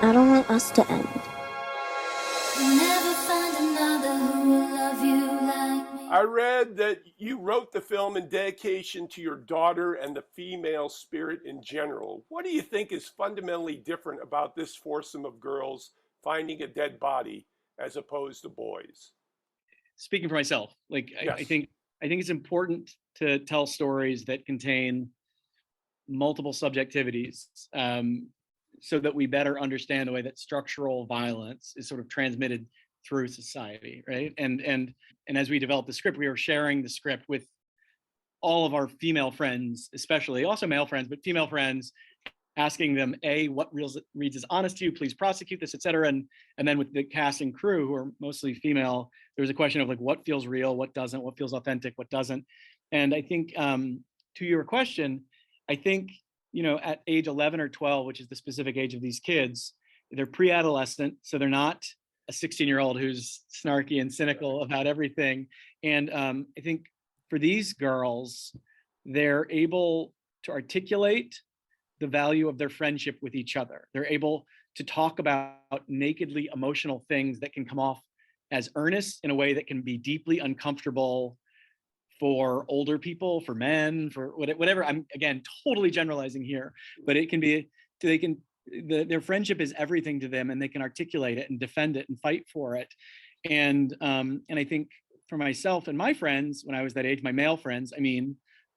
I don't want us to end. You'll never find another who will love you like me. I read that you wrote the film in dedication to your daughter and the female spirit in general. What do you think is fundamentally different about this foursome of girls finding a dead body as opposed to boys? Speaking for myself, Yes. I think it's important to tell stories that contain multiple subjectivities, so that we better understand the way that structural violence is sort of transmitted through society, right? And as we developed the script, we were sharing the script with all of our female friends, especially, also male friends, but female friends, asking them, what reads as honest to you, please prosecute this, et cetera. And then with the cast and crew, who are mostly female, there was a question of like, what feels real, what doesn't, what feels authentic, what doesn't. And I think, to your question, I think, at age 11 or 12, which is the specific age of these kids, they're pre-adolescent, so they're not a 16-year-old who's snarky and cynical about everything. And I think for these girls, they're able to articulate the value of their friendship with each other. They're able to talk about nakedly emotional things that can come off as earnest in a way that can be deeply uncomfortable for older people, for men, for whatever. I'm again totally generalizing here, but it can be, their friendship is everything to them, and they can articulate it and defend it and fight for it. And I think for myself and my friends, when I was that age, my male friends, we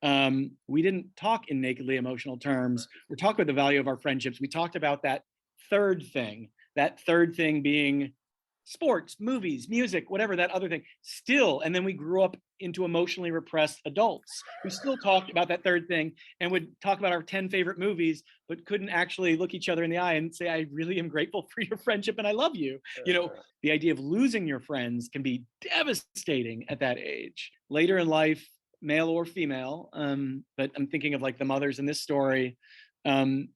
didn't talk in nakedly emotional terms. We talked about the value of our friendships. We talked about that third thing being sports, movies, music, whatever, that other thing still. And then we grew up into emotionally repressed adults who still talked about that third thing and would talk about our 10 favorite movies, but couldn't actually look each other in the eye and say, I really am grateful for your friendship and I love you. The idea of losing your friends can be devastating at that age. Later in life, male or female, but I'm thinking of like the mothers in this story, the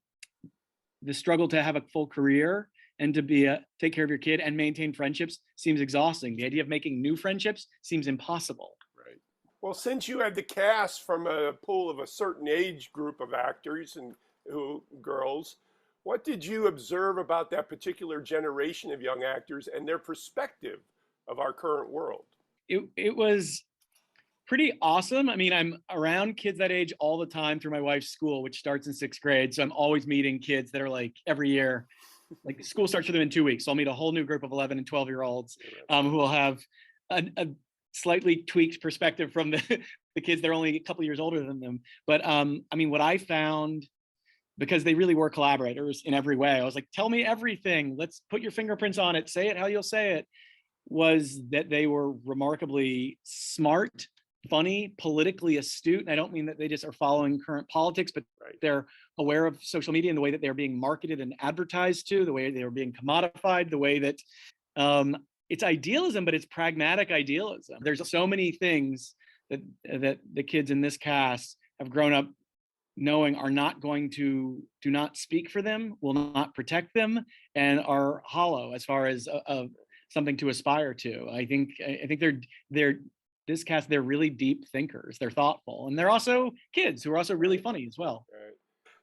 struggle to have a full career and to take care of your kid and maintain friendships seems exhausting. The idea of making new friendships seems impossible. Right. Well, since you had the cast from a pool of a certain age group of actors and girls, what did you observe about that particular generation of young actors and their perspective of our current world? It was pretty awesome. I'm around kids that age all the time through my wife's school, which starts in 6th grade. So I'm always meeting kids that are like every year, like school starts for them in 2 weeks. So I'll meet a whole new group of 11 and 12-year-olds who will have a slightly tweaked perspective from the kids that are only a couple years older than them. But what I found, because they really were collaborators in every way, I was like, tell me everything. Let's put your fingerprints on it. Say it how you'll say it. Was that they were remarkably smart, funny, politically astute. And I don't mean that they just are following current politics, but they're aware of social media and the way that they're being marketed and advertised to, the way they're being commodified, the way that it's idealism, but it's pragmatic idealism. There's so many things that the kids in this cast have grown up knowing are not going to do not speak for them, will not protect them, and are hollow as far as something to aspire to. I think they're this cast, they're really deep thinkers. They're thoughtful, and they're also kids who are also really funny as well. Right.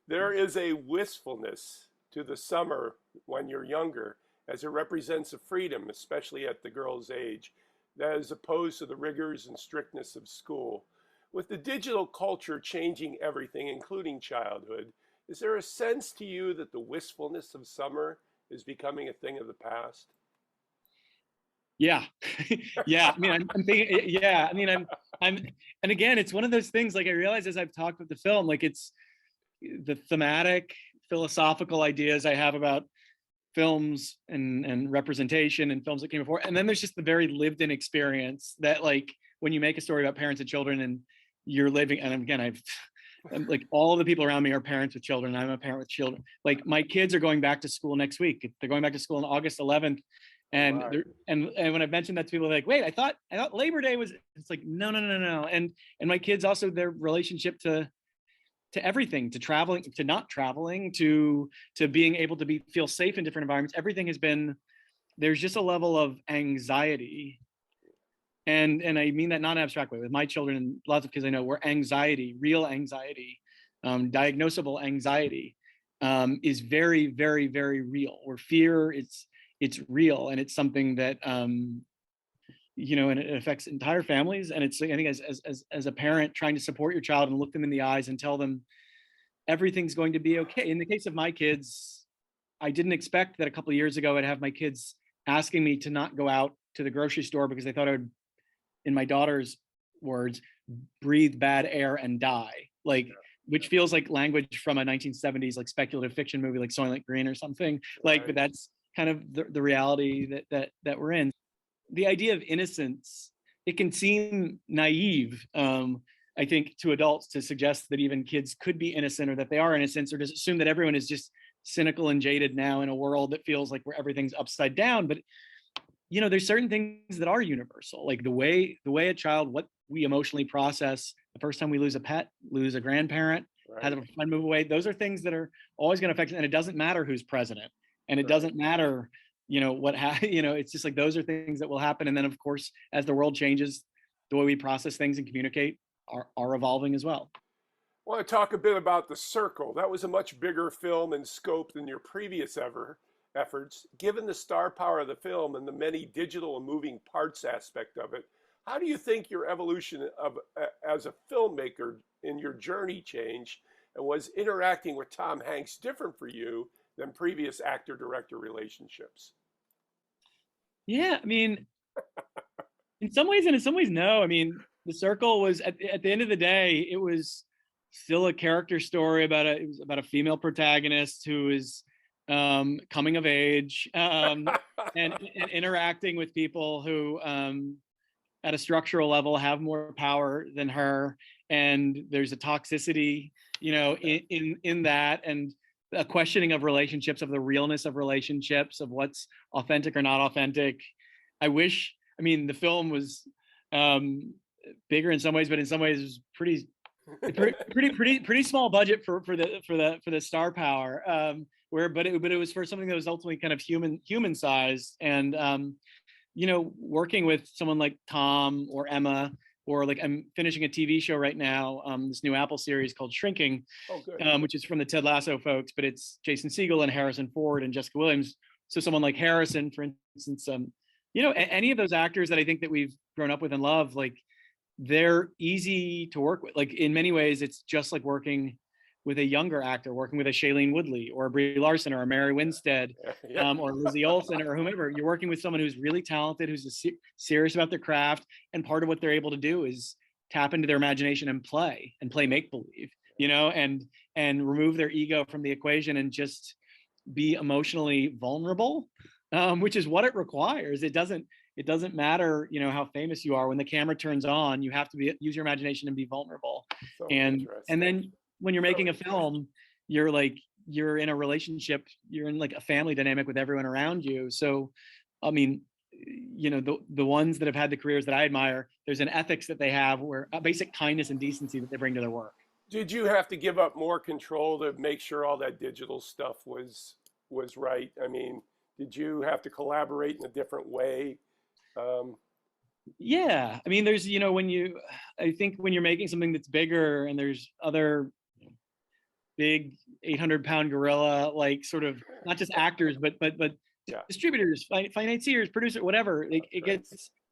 There is a wistfulness to the summer when you're younger, as it represents a freedom, especially at the girl's age, that is opposed to the rigors and strictness of school. With the digital culture changing everything, including childhood, is there a sense to you that the wistfulness of summer is becoming a thing of the past? Yeah. Yeah. I'm thinking, yeah. And again, it's one of those things, like I realize as I've talked with the film, like it's the thematic, philosophical ideas I have about films and representation and films that came before. And then there's just the very lived in experience that, like, when you make a story about parents and children and you're living, and again, I'm like, all of the people around me are parents with children. I'm a parent with children. Like, my kids are going back to school next week. They're going back to school on August 11th. And Wow. and when I've mentioned that to people, they're like, wait, I thought Labor Day was, it's like, no. And my kids also, their relationship to everything, to traveling, to not traveling, to being able to feel safe in different environments. Everything has been, there's just a level of anxiety. And I mean that not in an abstract way. With my children and lots of kids I know, we're real anxiety, diagnosable anxiety. is very, very, very real. Where fear, it's real, and it's something that and it affects entire families. And it's, I think, as a parent, trying to support your child and look them in the eyes and tell them everything's going to be okay. In the case of my kids, I didn't expect that a couple of years ago I'd have my kids asking me to not go out to the grocery store because they thought I would, in my daughter's words, breathe bad air and die. Like, which feels like language from a 1970s like speculative fiction movie like Soylent Green or something. Like, right. But that's kind of the reality that we're in. The idea of innocence, it can seem naive, I think, to adults to suggest that even kids could be innocent or that they are innocent, or just assume that everyone is just cynical and jaded now in a world that feels like where everything's upside down. But there's certain things that are universal, like the way a child, what we emotionally process the first time we lose a pet, lose a grandparent, right. Have a friend move away. Those are things that are always going to affect, and it doesn't matter who's president, and it right. doesn't matter it's just like those are things that will happen. And then, of course, as the world changes, the way we process things and communicate are evolving as well. I want to talk a bit about The Circle. That was a much bigger film in scope than your previous efforts. Given the star power of the film and the many digital and moving parts aspect of it, how do you think your evolution as a filmmaker in your journey changed, and was interacting with Tom Hanks different for you than previous actor-director relationships? Yeah, I mean, in some ways and in some ways, no. I mean, The Circle was, at the end of the day, it was still a character story about a female protagonist who is coming of age and interacting with people who at a structural level have more power than her, and there's a toxicity in that, and a questioning of relationships, of the realness of relationships, of what's authentic or not authentic. The film was bigger in some ways, but in some ways it was pretty small budget for the star power. But it was for something that was ultimately kind of human sized. And working with someone like Tom or Emma, or like I'm finishing a TV show right now, this new Apple series called Shrinking, which is from the Ted Lasso folks, but it's Jason Segel and Harrison Ford and Jessica Williams. So someone like Harrison, for instance, any of those actors that I think that we've grown up with and love, like, they're easy to work with. Like, in many ways, it's just like working with a younger actor, working with a Shailene Woodley or a Brie Larson or a Mary Winstead, or Lizzie Olsen or whomever. You're working with someone who's really talented, who's serious about their craft, and part of what they're able to do is tap into their imagination and play make-believe, and remove their ego from the equation and just be emotionally vulnerable, which is what it requires. It doesn't matter, how famous you are. When the camera turns on, you have to use your imagination and be vulnerable. So and then when you're making a film, you're in a relationship, you're in like a family dynamic with everyone around you. So, I mean, the ones that have had the careers that I admire, there's an ethics that they have, where a basic kindness and decency that they bring to their work. Did you have to give up more control to make sure all that digital stuff was right? I mean, did you have to collaborate in a different way? Yeah, I mean, there's, I think when you're making something that's bigger and there's other big 800-pound gorilla, like, sort of, not just actors, but yeah. Distributors, financiers, producers, whatever, it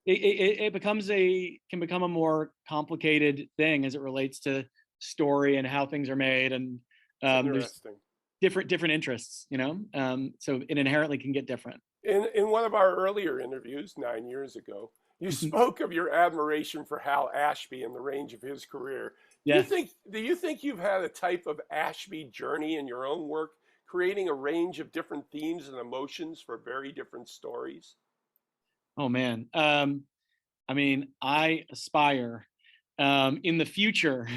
can become a more complicated thing as it relates to story and how things are made, and there's different interests, so it inherently can get different. In one of our earlier interviews 9 years ago, you spoke of your admiration for Hal Ashby and the range of his career. Yeah. Do you think you've had a type of Ashby journey in your own work, creating a range of different themes and emotions for very different stories? Oh, man. I aspire in the future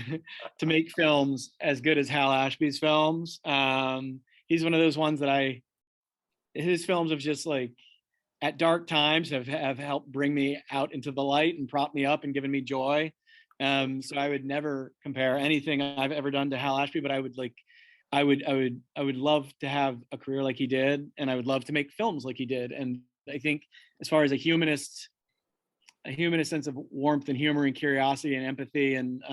to make films as good as Hal Ashby's films. He's one of those ones that his films have just, like, at dark times have helped bring me out into the light and prop me up and given me joy. So I would never compare anything I've ever done to Hal Ashby, but I would love to have a career like he did, and I would love to make films like he did. And I think, as far as a humanist sense of warmth and humor and curiosity and empathy, and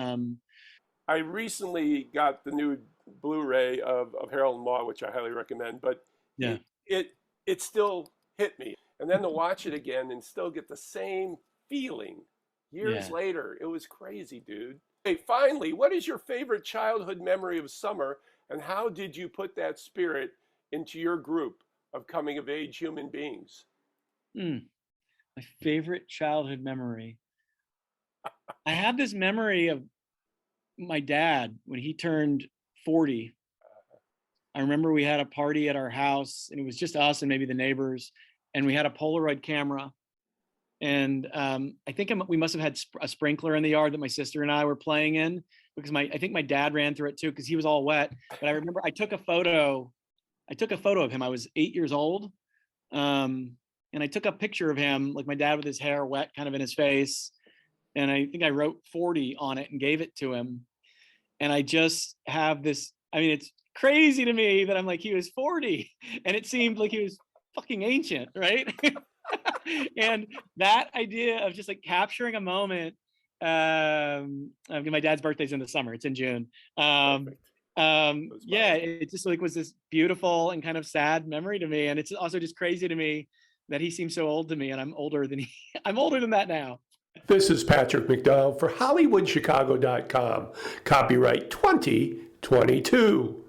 I recently got the new Blu-ray of Harold and Maude, which I highly recommend, but Yeah. it still hit me. And then to watch it again and still get the same feeling years Yeah. later, it was crazy, dude. Hey, finally, what is your favorite childhood memory of summer, and how did you put that spirit into your group of coming-of-age human beings? My favorite childhood memory. I have this memory of my dad when he turned 40. I remember we had a party at our house, and it was just us and maybe the neighbors, and we had a Polaroid camera. And I think we must have had a sprinkler in the yard that my sister and I were playing in, because I think my dad ran through it too, because he was all wet. But I remember I took a photo of him. I was 8 years old. And I took a picture of him, like my dad with his hair wet kind of in his face. And I think I wrote 40 on it and gave it to him. And I just have this, I mean, it's crazy to me that I'm like, he was 40 and it seemed like he was fucking ancient, right? And that idea of just like capturing a moment, my dad's birthday's in the summer, it's in June. Yeah, it just like was this beautiful and kind of sad memory to me. And it's also just crazy to me that he seems so old to me, and I'm older than I'm older than that now. This is Patrick McDonald for HollywoodChicago.com. Copyright 2022.